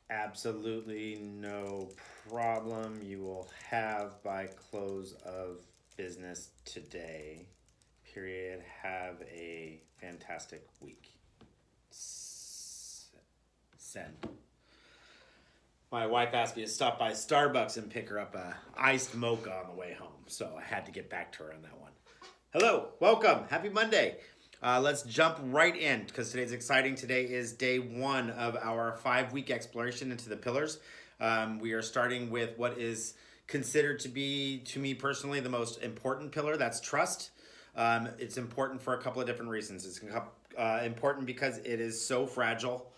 Absolutely no problem. You will have by close of business today. Period. Have a fantastic week. Send. My wife asked me to stop by Starbucks and pick her up a iced mocha on the way home, so I had to get back to her on that one. Hello, welcome, happy Monday. Let's jump right in because today's exciting. Today is day one of our 5 week exploration into the pillars. We are starting with what is considered to be, to me personally, the most important pillar. That's trust. It's important for a couple of different reasons. It's important because it is so fragile.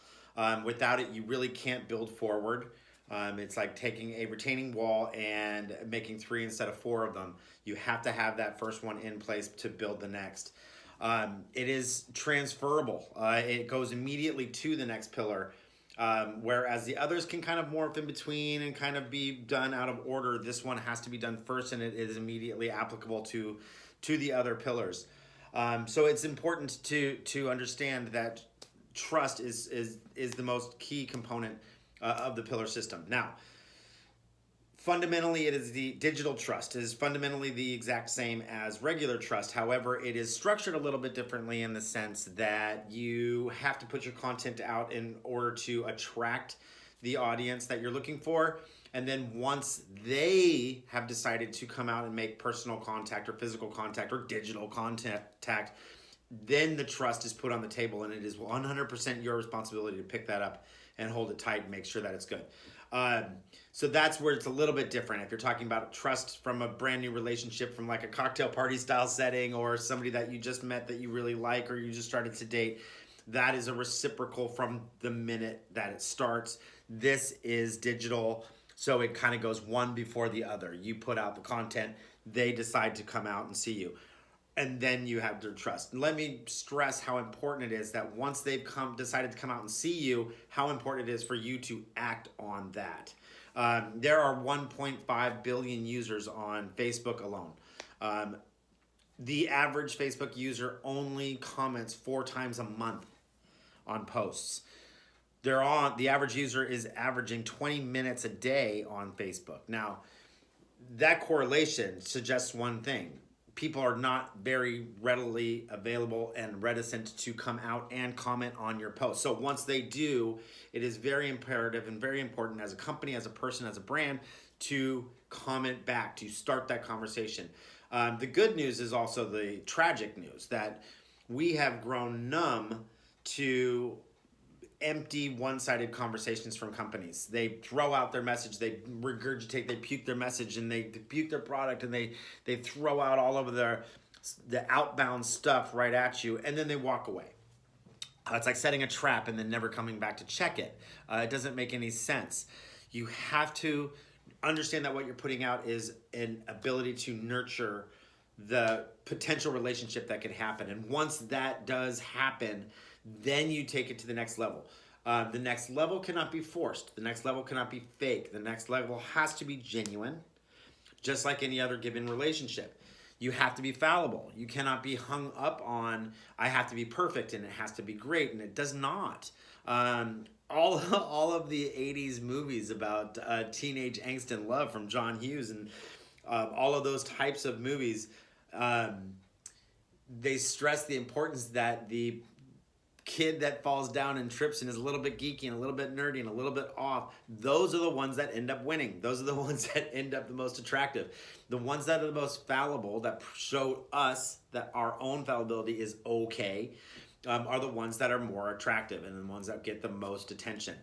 Without it, you really can't build forward. It's like taking a retaining wall and making three instead of four of them. You have to have that first one in place to build the next. It is transferable. It goes immediately to the next pillar. Whereas the others can kind of morph in between and kind of be done out of order, this one has to be done first, and it is immediately applicable to the other pillars. So it's important to understand that trust is the most key component of the pillar system. Now, fundamentally, it is the digital trust. It is fundamentally the exact same as regular trust. However, it is structured a little bit differently in the sense that you have to put your content out in order to attract the audience that you're looking for. And then once they have decided to come out and make personal contact or physical contact or digital contact, then the trust is put on the table, and it is 100% your responsibility to pick that up and hold it tight and make sure that it's good. So that's where it's a little bit different. If you're talking about trust from a brand new relationship, from like a cocktail party style setting, or somebody that you just met that you really like, or you just started to date, that is a reciprocal from the minute that it starts. This is digital, so it kind of goes one before the other. You put out the content, they decide to come out and see you, and then you have their trust. And let me stress how important it is that once they've decided to come out and see you, how important it is for you to act on that. There are 1.5 billion users on Facebook alone. The average Facebook user only comments 4 times a month on posts. The average user is averaging 20 minutes a day on Facebook. Now, that correlation suggests one thing: people are not very readily available and reticent to come out and comment on your post. So once they do, it is very imperative and very important as a company, as a person, as a brand, to comment back, to start that conversation. The good news is also the tragic news that we have grown numb to empty, one-sided conversations from companies. They throw out their message, they regurgitate, they puke their message, and they puke their product, and they throw out all of the outbound stuff right at you, and then they walk away. It's like setting a trap and then never coming back to check it. It doesn't make any sense. You have to understand that what you're putting out is an ability to nurture the potential relationship that could happen. And once that does happen, then you take it to the next level. The next level cannot be forced. The next level cannot be fake. The next level has to be genuine, just like any other given relationship. You have to be fallible. You cannot be hung up on, I have to be perfect and it has to be great, and it does not. All of the 80s movies about teenage angst and love from John Hughes and all of those types of movies, they stress the importance that the kid that falls down and trips and is a little bit geeky and a little bit nerdy and a little bit off, those are the ones that end up winning. Those are the ones that end up the most attractive. The ones that are the most fallible, that show us that our own fallibility is okay, are the ones that are more attractive and the ones that get the most attention.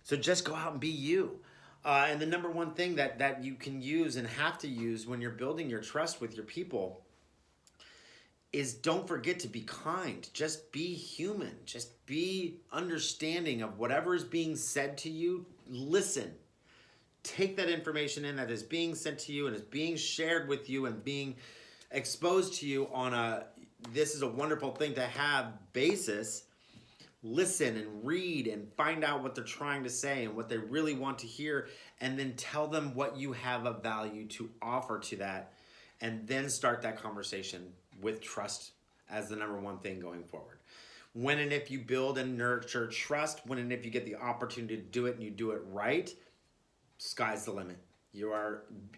So just go out and be you. And the number one thing that you can use and have to use when you're building your trust with your people is don't forget to be kind. Just be human. Just be understanding of whatever is being said to you. Listen. Take that information in that is being sent to you and is being shared with you and being exposed to you on a this is a wonderful thing to have basis. Listen and read and find out what they're trying to say and what they really want to hear, and then tell them what you have of value to offer to that, and then start that conversation with trust as the number one thing going forward. When and if you build and nurture trust, when and if you get the opportunity to do it and you do it right, sky's the limit.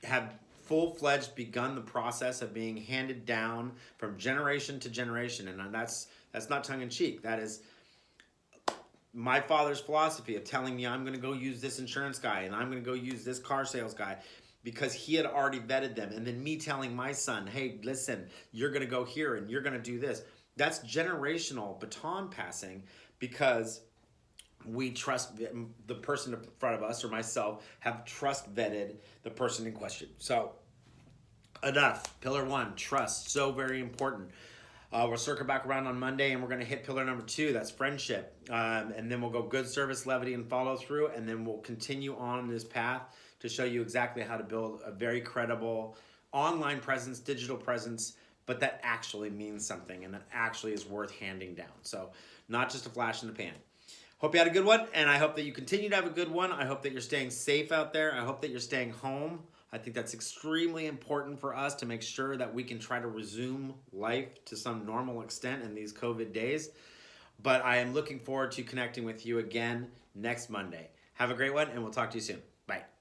Have full-fledged begun the process of being handed down from generation to generation, and that's not tongue-in-cheek. That is my father's philosophy of telling me I'm going to go use this insurance guy and I'm going to go use this car sales guy, because he had already vetted them, and then me telling my son, hey, listen, you're going to go here and you're going to do this. That's generational baton passing, because we trust the person in front of us, or myself, have trust vetted the person in question. So enough. Pillar 1, trust, so very important. We'll circle back around on Monday, and we're going to hit pillar number 2. That's friendship. And then we'll go good service, levity, and follow through. And then we'll continue on this path to show you exactly how to build a very credible online presence, digital presence, but that actually means something and that actually is worth handing down. So not just a flash in the pan. Hope you had a good one, and I hope that you continue to have a good one. I hope that you're staying safe out there. I hope that you're staying home. I think that's extremely important for us to make sure that we can try to resume life to some normal extent in these COVID days. But I am looking forward to connecting with you again next Monday. Have a great one, and we'll talk to you soon. Bye.